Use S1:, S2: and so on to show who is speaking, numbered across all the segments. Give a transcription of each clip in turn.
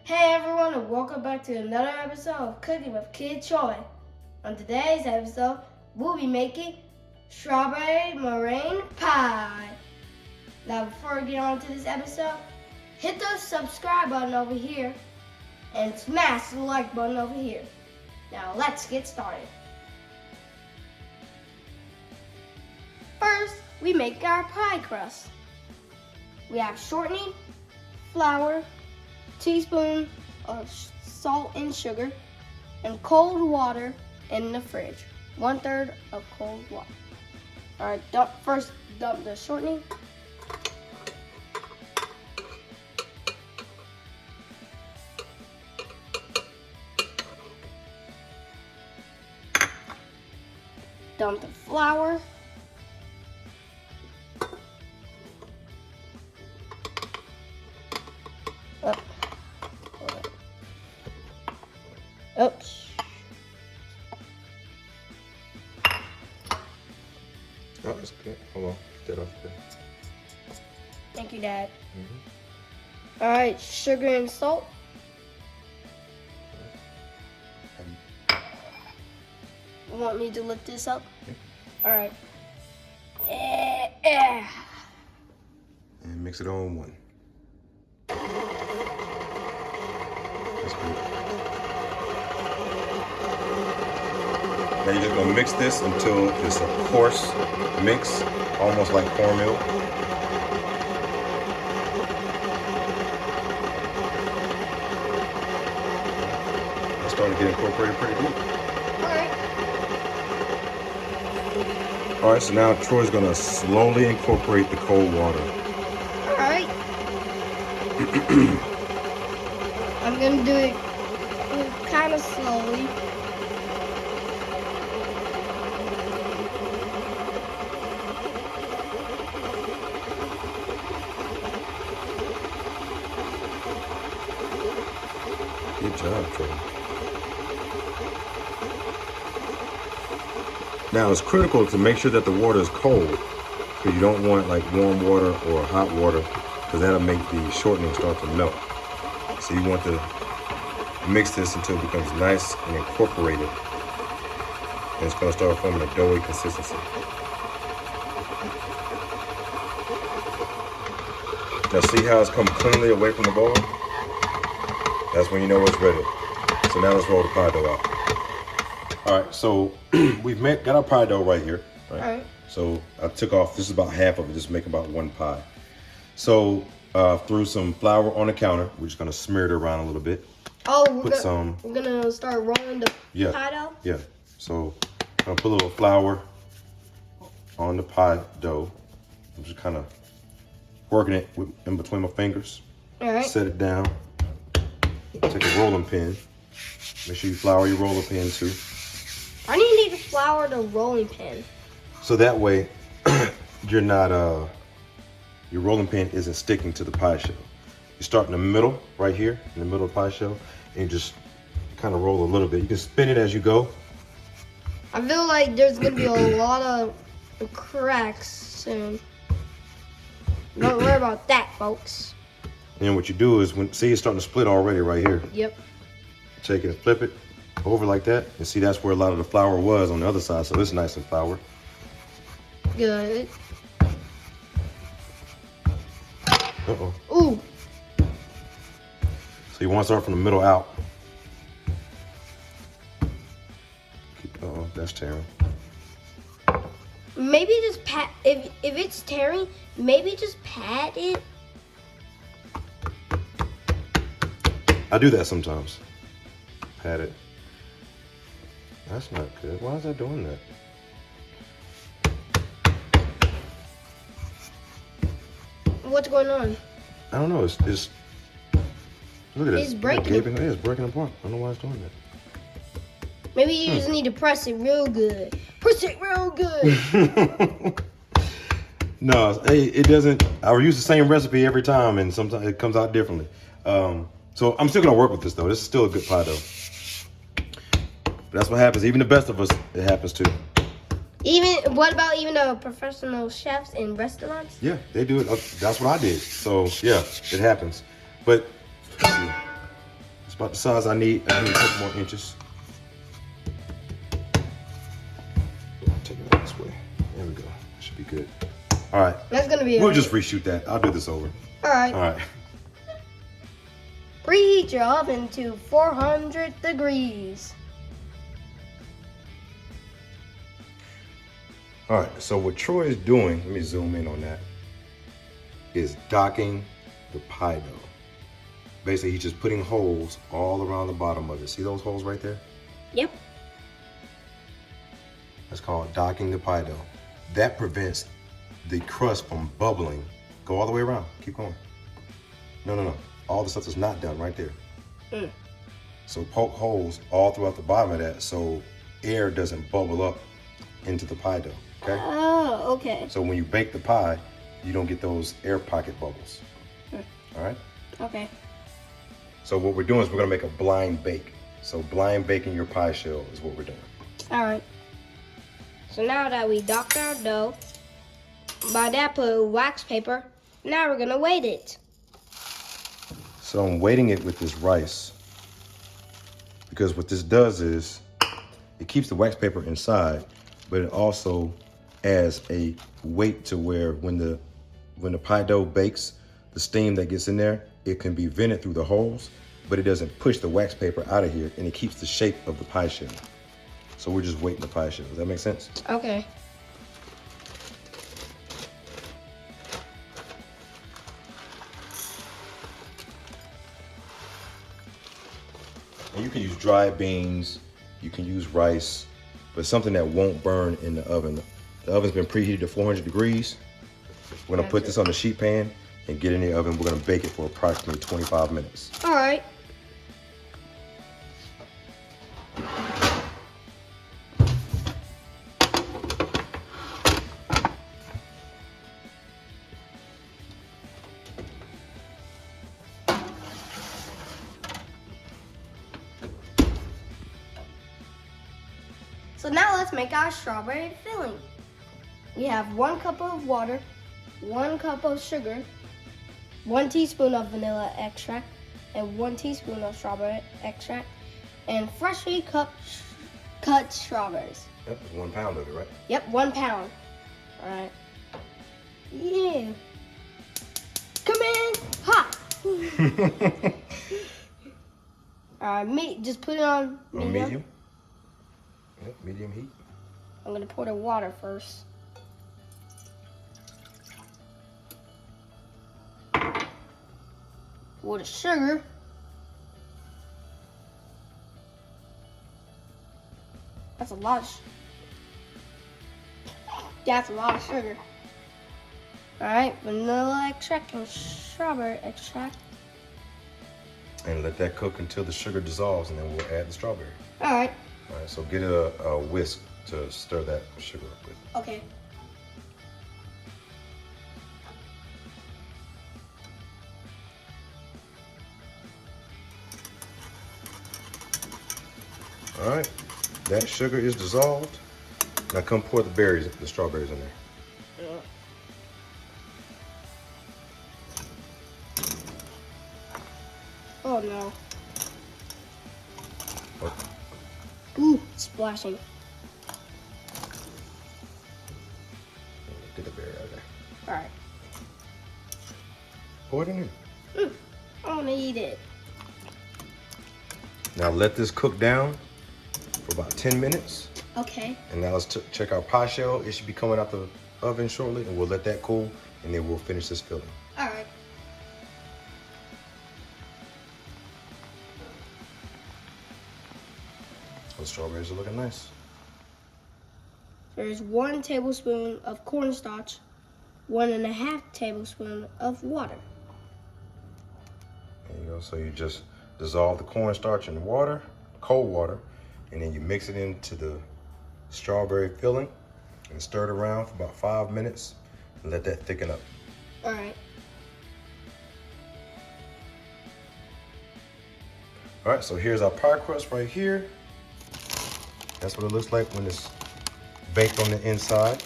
S1: Hey everyone, and welcome back to another episode of Cooking with Kid Troy. On today's episode, we'll be making Strawberry Meringue Pie. Now before we get on to this episode, hit the subscribe button over here and smash the like button over here. Now let's get started. First, we make our pie crust. We have shortening, flour, teaspoon of salt and sugar, and cold water in the fridge. 1/3 of cold water. All right, first dump the shortening. Dump the flour. Oops.
S2: Oh, that's good. Hold on. Get that off there.
S1: Thank you, Dad. All right, sugar and salt. You want me to lift this up?
S2: Yeah.
S1: All right.
S2: And mix it all in one. That's good. Now you're just gonna mix this until it's a coarse mix, almost like cornmeal. It's starting to get incorporated pretty deep. All right, so now Troy's gonna slowly incorporate the cold water.
S1: All right. I'm gonna do it kind of slowly.
S2: Good job, Troy. Now it's critical to make sure that the water is cold, because you don't want like warm water or hot water, because that'll make the shortening start to melt. So you want to mix this until it becomes nice and incorporated, and it's going to start forming a doughy consistency. Now see how it's come cleanly away from the bowl? That's when you know it's ready. So now let's roll the pie dough out. All right, so we've got our pie dough right here. Right?
S1: All right.
S2: So I took off, this is about half of it, just make about one pie. So threw some flour on the counter. We're just gonna smear it around a little bit.
S1: Oh, we're gonna start rolling the pie dough?
S2: Yeah, so I'm gonna put a little flour on the pie dough. I'm just kind of working it in between my fingers.
S1: All right.
S2: Set it down. Take a rolling pin. Make sure you flour your roller pin too.
S1: Why do you need to flour the rolling pin?
S2: So that way, you're not your rolling pin isn't sticking to the pie shell. You start in the middle, right here, in the middle of the pie shell, and you just kind of roll a little bit. You can spin it as you go.
S1: I feel like there's gonna be a lot of cracks soon. Don't worry about that, folks.
S2: And what you do is, see it's starting to split already right here.
S1: Yep.
S2: Take it and flip it over like that, and see that's where a lot of the flour was on the other side, so it's nice and floured.
S1: Good.
S2: Uh-oh.
S1: Ooh.
S2: So you want to start from the middle out. Uh-oh, that's tearing.
S1: Maybe just pat, if it's tearing, maybe just pat it.
S2: I do that sometimes. Pat it. That's not good. Why is that doing that?
S1: What's going on?
S2: I don't know. It's look at it.
S1: It's breaking.
S2: It's breaking apart. I don't know why it's doing that.
S1: Maybe you just need to press it real good. Press it real good.
S2: No, it doesn't. I use the same recipe every time, and sometimes it comes out differently. So I'm still gonna work with this though. This is still a good pie dough. But that's what happens. Even the best of us, it happens too.
S1: What about even the professional chefs in restaurants?
S2: Yeah, they do it. That's what I did. So yeah, it happens. But let's see. about the size I need. I need a couple more inches. Take it out this way. There we go. Should be good. All right.
S1: That's gonna be.
S2: We'll just reshoot that. I'll do this over.
S1: All right.
S2: All right.
S1: Preheat your oven to 400 degrees.
S2: All right. So what Troy is doing, let me zoom in on that, is docking the pie dough. Basically, he's just putting holes all around the bottom of it. See those holes right there?
S1: Yep.
S2: That's called docking the pie dough. That prevents the crust from bubbling. Go all the way around. Keep going. No. All the stuff that's not done right there. So poke holes all throughout the bottom of that so air doesn't bubble up into the pie dough. Okay?
S1: Oh, okay.
S2: So when you bake the pie, you don't get those air pocket bubbles. All right?
S1: Okay.
S2: So what we're doing is we're gonna make a blind bake. So blind baking your pie shell is what we're doing.
S1: All right. So now that we docked our dough, by that put wax paper, now we're gonna weight it.
S2: So I'm weighting it with this rice because what this does is it keeps the wax paper inside, but it also adds a weight to where when the pie dough bakes, the steam that gets in there, it can be vented through the holes, but it doesn't push the wax paper out of here, and it keeps the shape of the pie shell. So we're just weighting the pie shell. Does that make sense?
S1: Okay.
S2: And you can use dry beans, you can use rice, but something that won't burn in the oven. The oven's been preheated to 400 degrees. We're gonna put this on the sheet pan and get in the oven. We're gonna bake it for approximately 25 minutes.
S1: All right. So now let's make our strawberry filling. We have 1 cup of water, 1 cup of sugar, 1 teaspoon of vanilla extract, and 1 teaspoon of strawberry extract, and freshly cut strawberries.
S2: Yep, there's 1 pound of it, right?
S1: Yep, 1 pound. All right. Yeah. Come in hot. All right, just put it on medium.
S2: Medium? Yep, medium heat.
S1: I'm gonna pour the water first. Pour the sugar. That's a lot of That's a lot of sugar. Alright, vanilla extract and strawberry extract.
S2: And let that cook until the sugar dissolves, and then we'll add the strawberry.
S1: Alright.
S2: All right, so get a whisk to stir that sugar up with.
S1: Okay.
S2: All right, that sugar is dissolved. Now come pour the strawberries in there.
S1: Yeah. Oh no.
S2: What?
S1: Ooh, splashing.
S2: Get the berry out of there.
S1: All right.
S2: Pour it in there.
S1: I want to eat it.
S2: Now let this cook down for about 10 minutes.
S1: Okay.
S2: And now let's check our pie shell. It should be coming out the oven shortly, and we'll let that cool, and then we'll finish this filling.
S1: All right.
S2: The strawberries are looking nice.
S1: There's 1 tablespoon of cornstarch, 1.5 tablespoon of water.
S2: There you go. So you just dissolve the cornstarch in water, cold water, and then you mix it into the strawberry filling and stir it around for about 5 minutes and let that thicken up.
S1: All right.
S2: All right, so here's our pie crust right here. That's what it looks like when it's baked on the inside.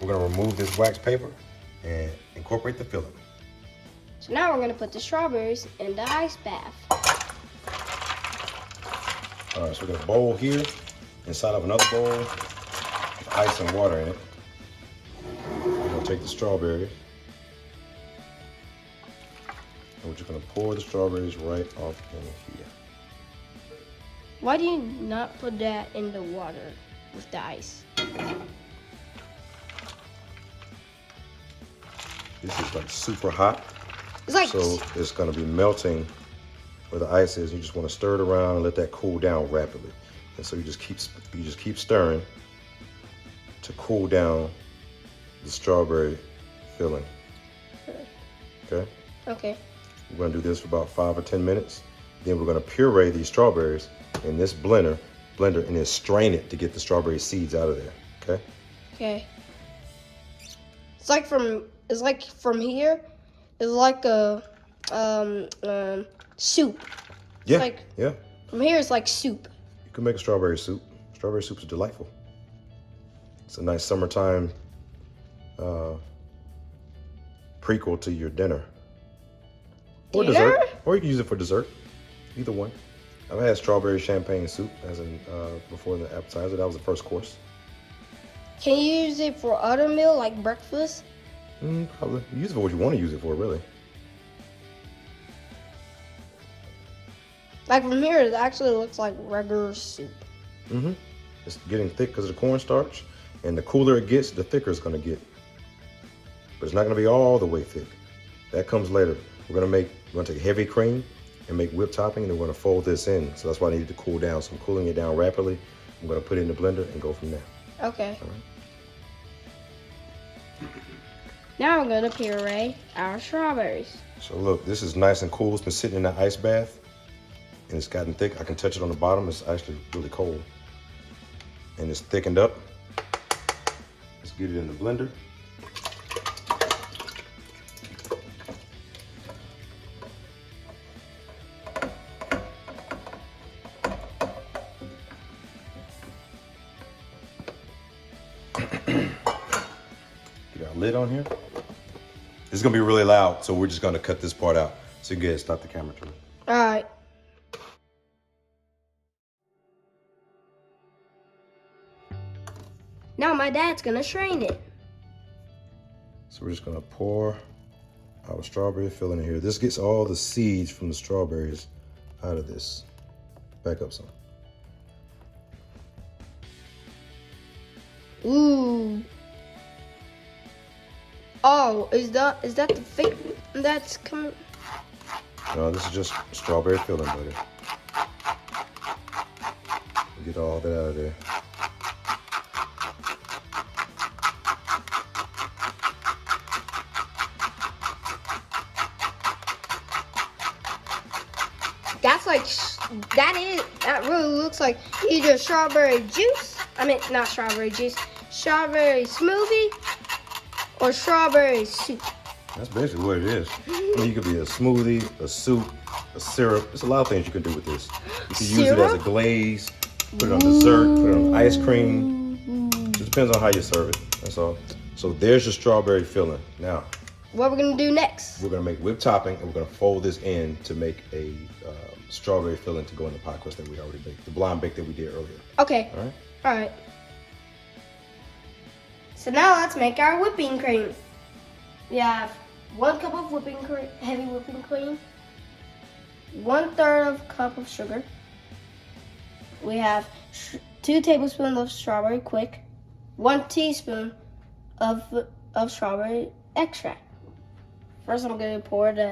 S2: We're gonna remove this wax paper and incorporate the filling.
S1: So now we're gonna put the strawberries in the ice bath.
S2: All right, so we got a bowl here inside of another bowl with ice and water in it. We're gonna take the strawberries. And we're just gonna pour the strawberries right off in here.
S1: Why do you not put that in the water with the ice?
S2: This is like super hot.
S1: It's like,
S2: so it's gonna be melting where the ice is. You just wanna stir it around and let that cool down rapidly. And so you just keep stirring to cool down the strawberry filling. Okay?
S1: Okay.
S2: We're gonna do this for about 5 or 10 minutes. Then we're gonna puree these strawberries in this blender and then strain it to get the strawberry seeds out of there. Okay?
S1: Okay. It's like from here, it's like a soup.
S2: Yeah.
S1: It's like,
S2: yeah.
S1: From here, it's like soup.
S2: You can make a strawberry soup. Strawberry soup is delightful. It's a nice summertime prequel to your dinner. Or dessert. Or you can use it for dessert. Either one. I've had strawberry champagne soup as in before the appetizer. That was the first course.
S1: Can you use it for other meal like breakfast?
S2: Probably. Use it for what you want to use it for, really.
S1: Like from here, it actually looks like regular soup.
S2: It's getting thick because of the cornstarch, and the cooler it gets, the thicker it's going to get. But it's not going to be all the way thick. That comes later. We're going to take heavy cream and make whipped topping, and then we're going to fold this in. So that's why I needed to cool down. So I'm cooling it down rapidly. I'm going to put it in the blender and go from there.
S1: Okay.
S2: All right.
S1: Now I'm going to puree our strawberries.
S2: So look, this is nice and cool. It's been sitting in that ice bath, and it's gotten thick. I can touch it on the bottom. It's actually really cold. And it's thickened up. Let's get it in the blender. Get our lid on here. This is gonna be really loud, so we're just gonna cut this part out. So you can go ahead and stop the camera, Troy.
S1: All right. Now my dad's gonna strain it.
S2: So we're just gonna pour our strawberry filling in here. This gets all the seeds from the strawberries out of this. Back up some.
S1: Ooh. Oh, is that the fake that's coming?
S2: No, this is just strawberry filling, buddy. Get all that out of there.
S1: That's like, that really looks like either strawberry juice, not strawberry juice, strawberry smoothie, or strawberry soup.
S2: That's basically what it is. I mean, you could be a smoothie, a soup, a syrup. There's a lot of things you can do with this. You can use it as a glaze, put it on dessert, put it on ice cream. Just depends on how you serve it, that's all. So there's your strawberry filling. Now,
S1: What we're gonna do next?
S2: we're gonna make whipped topping, and we're gonna fold this in to make a strawberry filling to go in the pie crust that we already baked, the blind bake that we did earlier.
S1: Okay.
S2: All right.
S1: All right. So now let's make our whipping cream. We have 1 cup of whipping cream, heavy whipping cream, 1/3 cup of sugar. We have 2 tablespoons of strawberry quick, 1 teaspoon of strawberry extract. First, I'm gonna pour the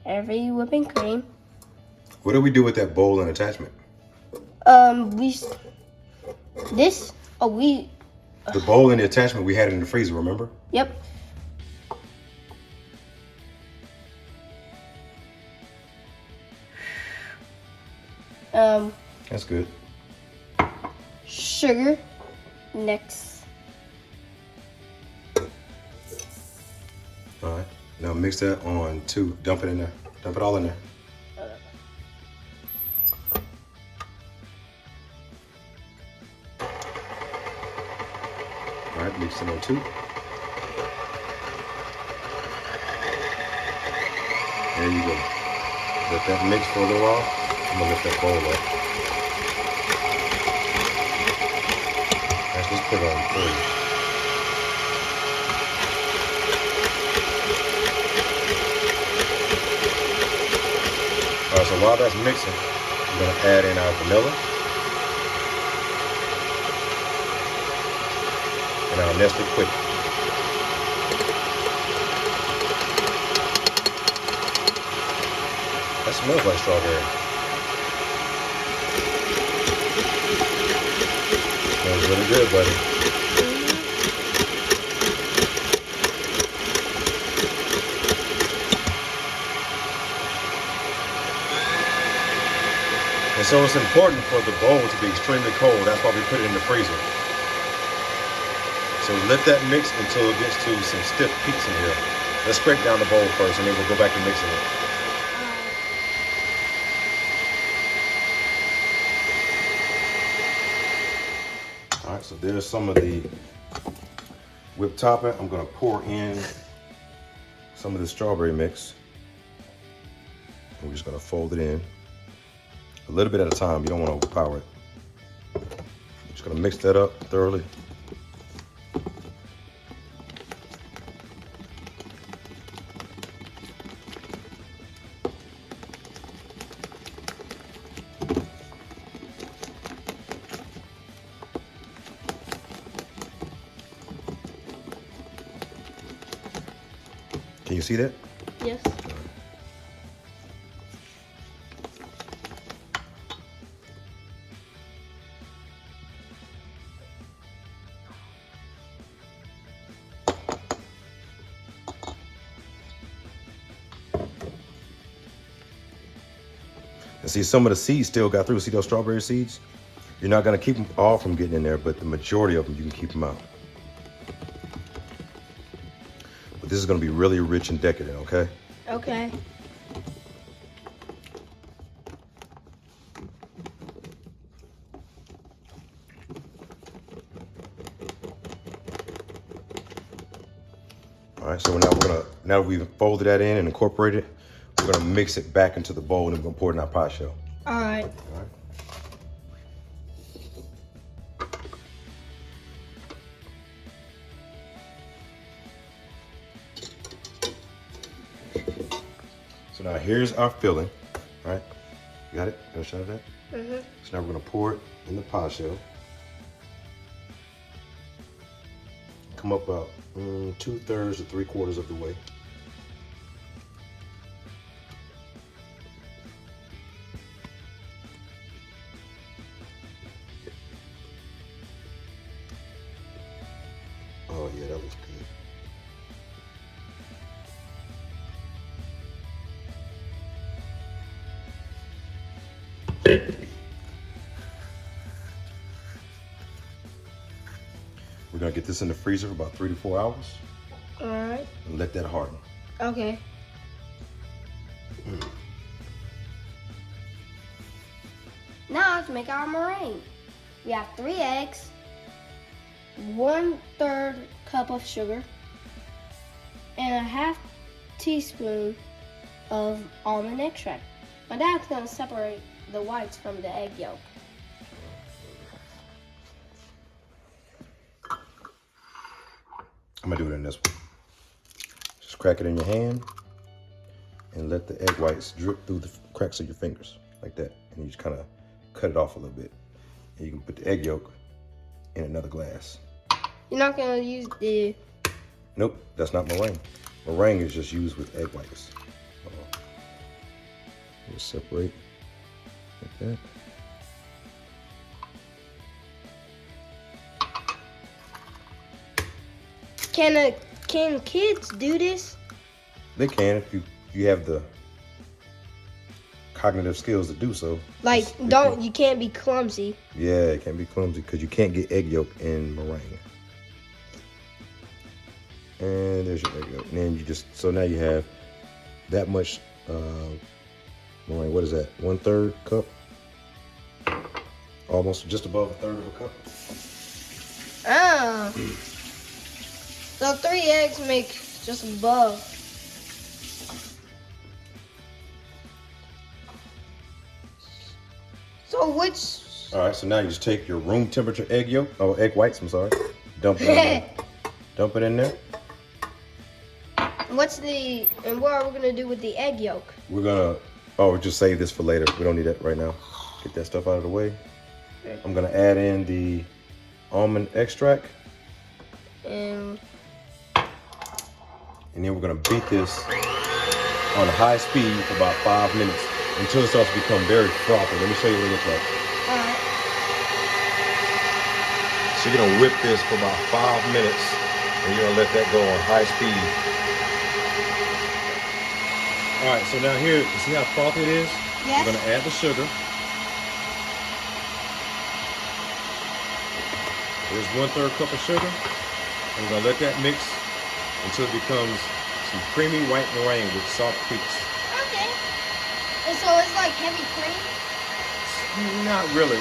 S1: heavy whipping cream.
S2: What do we do with that bowl and attachment? The bowl and the attachment, we had it in the freezer, remember?
S1: Yep.
S2: That's good.
S1: Sugar next.
S2: All right. Now mix that on 2. Dump it in there. Dump it all in there. All right, mix it on 2. There you go. Let that mix for a little while. I'm gonna lift that bowl up. put it on 3. Alright, so while that's mixing, we're going to add in our vanilla and our nested quick. That smells like strawberry. Smells really good, buddy. And so it's important for the bowl to be extremely cold. That's why we put it in the freezer. So let that mix until it gets to some stiff peaks in here. Let's scrape down the bowl first, and then we'll go back to mixing it. All right, so there's some of the whipped topping. I'm gonna pour in some of the strawberry mix. We're just gonna fold it in. A little bit at a time, you don't want to overpower it. I'm just gonna mix that up thoroughly. Can you see that?
S1: Yes.
S2: And see, some of the seeds still got through. See those strawberry seeds? You're not gonna keep them all from getting in there, but the majority of them, you can keep them out. But this is gonna be really rich and decadent, okay?
S1: Okay.
S2: All right, so now now that we've folded that in and incorporated it, we're gonna mix it back into the bowl and we're gonna pour it in our pie shell.
S1: All right.
S2: All right. So now here's our filling, all right? You got it? Got a shot of that?
S1: Mm-hmm.
S2: So now we're gonna pour it in the pie shell. Come up about 2/3 to 3/4 of the way. Oh yeah, that looks good. We're gonna get this in the freezer for about 3 to 4 hours.
S1: All right.
S2: And let that harden.
S1: Okay. Now let's make our meringue. We have 3 eggs, 1/3 cup of sugar, and a 1/2 teaspoon of almond extract. My dad's gonna separate the whites from the egg yolk.
S2: I'm gonna do it in this one. Just crack it in your hand and let the egg whites drip through the cracks of your fingers like that. And you just kind of cut it off a little bit. And you can put the egg yolk in another glass.
S1: You're not gonna use the...
S2: Nope, that's not meringue. Meringue is just used with egg whites. Just separate like that.
S1: Can kids do this?
S2: They can if you have the cognitive skills to do so.
S1: Like, you can't be clumsy.
S2: Yeah, it can't be clumsy because you can't get egg yolk in meringue. And there's your egg yolk. And then you just, so now you have that much meringue. What is that? 1/3 cup? Almost just above 1/3 of a cup.
S1: Oh. So 3 eggs make just above. So
S2: All right, so now you just take your room temperature egg yolk, egg whites, I'm sorry. Dump it in there. Dump it in there.
S1: And what are we gonna do with the egg yolk?
S2: We're gonna, just save this for later. We don't need that right now. Get that stuff out of the way.
S1: Okay.
S2: I'm gonna add in the almond extract.
S1: And
S2: then we're gonna beat this on high speed for about 5 minutes until it starts to become very frothy. Let me show you what it looks like.
S1: all right.
S2: So you're gonna whip this for about 5 minutes and you're gonna let that go on high speed. All right, so now here, you see how frothy it is?
S1: Yes.
S2: We're gonna add the sugar. There's 1/3 cup of sugar. And we're gonna let that mix until it becomes some creamy white meringue with soft peaks.
S1: Okay. And so it's like heavy cream?
S2: Not really.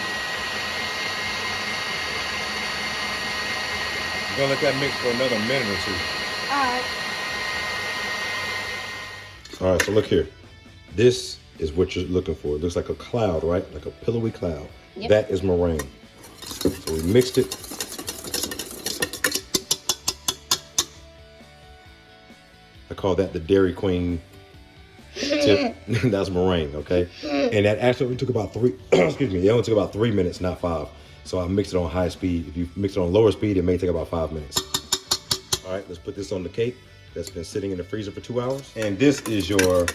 S2: We're gonna let that mix for another minute or two.
S1: All right.
S2: All right, so look here. This is what you're looking for. It looks like a cloud, right? Like a pillowy cloud.
S1: Yep.
S2: That is meringue. So we mixed it. I call that the Dairy Queen tip. That's meringue, okay? And that actually took about excuse me, it only took about 3 minutes, not 5. So I mixed it on high speed. If you mix it on lower speed, it may take about 5 minutes. All right, let's put this on the cake that's been sitting in the freezer for 2 hours. And this is your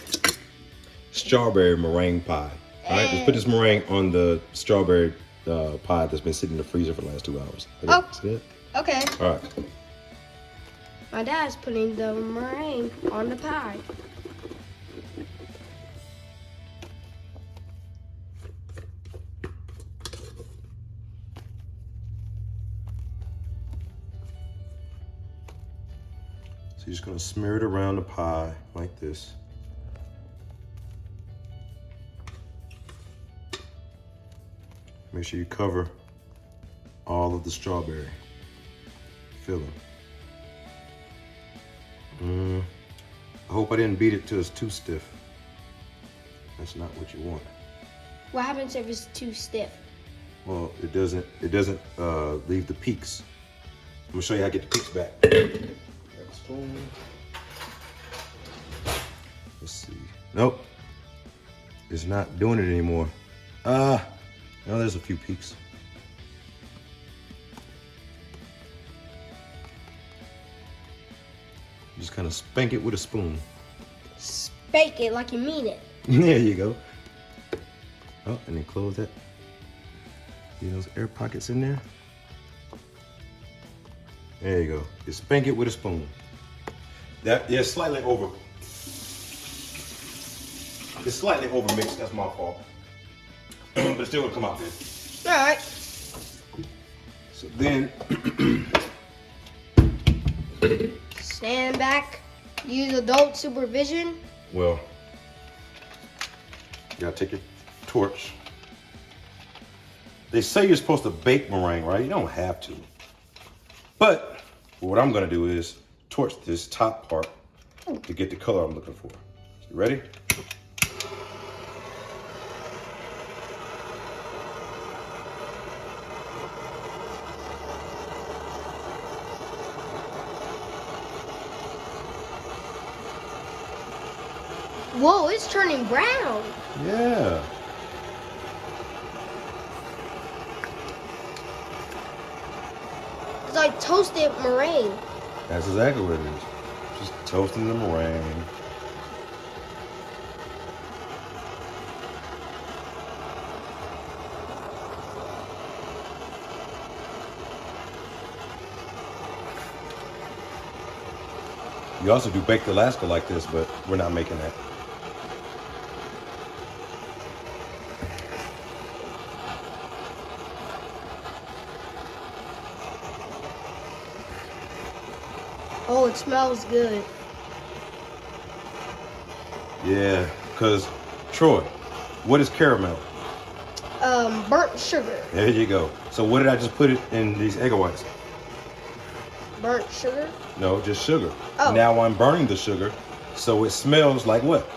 S2: strawberry meringue pie. All right, let's put this meringue on the strawberry pie that's been sitting in the freezer for the last 2 hours. Okay,
S1: Oh.
S2: see that?
S1: Okay.
S2: All right.
S1: My dad's putting the meringue on the pie.
S2: So you're just gonna smear it around the pie like this. Make sure you cover all of the strawberry filling. I hope I didn't beat it till it's too stiff. That's not what you want.
S1: What happens if it's too stiff?
S2: Well, it doesn't leave the peaks. I'm gonna show you how to get the peaks back. Grab a spoon. Let's see. Nope. It's not doing it anymore. No, there's a few peaks. Just kind of spank it with a spoon.
S1: Spank it like you mean it.
S2: There you go. Oh, and then close that. See those air pockets in there? There you go. Just spank it with a spoon. Yeah, slightly over. It's slightly over mixed. That's my fault. But it's still gonna come out good.
S1: All right.
S2: So then,
S1: Stand back. Use adult supervision.
S2: well, you gotta take your torch. They say you're supposed to bake meringue, right? You don't have to. But what I'm gonna do is torch this top part to get the color I'm looking for. You ready?
S1: Whoa, it's turning brown.
S2: Yeah.
S1: It's like toasted meringue.
S2: That's exactly what it is. Just toasting the meringue. You also do baked Alaska like this, but we're not making that.
S1: Oh, it smells good.
S2: Yeah, because Troy, what is caramel?
S1: Burnt sugar.
S2: There you go. So what did I just put it in these egg whites?
S1: Burnt sugar?
S2: No, just sugar.
S1: Oh.
S2: Now I'm burning the sugar, so it smells like what?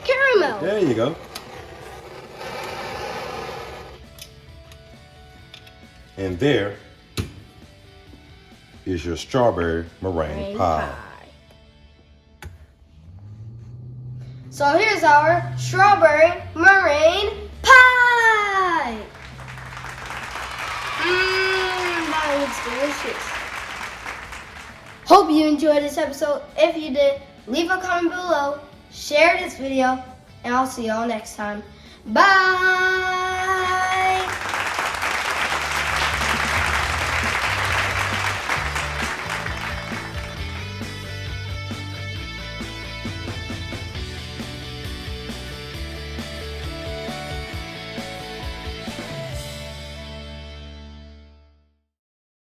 S1: Caramel.
S2: There you go. And there is your strawberry meringue pie.
S1: So here's our strawberry meringue pie. That looks delicious. Hope you enjoyed this episode. If you did, leave a comment below, share this video, and I'll see y'all next time. Bye!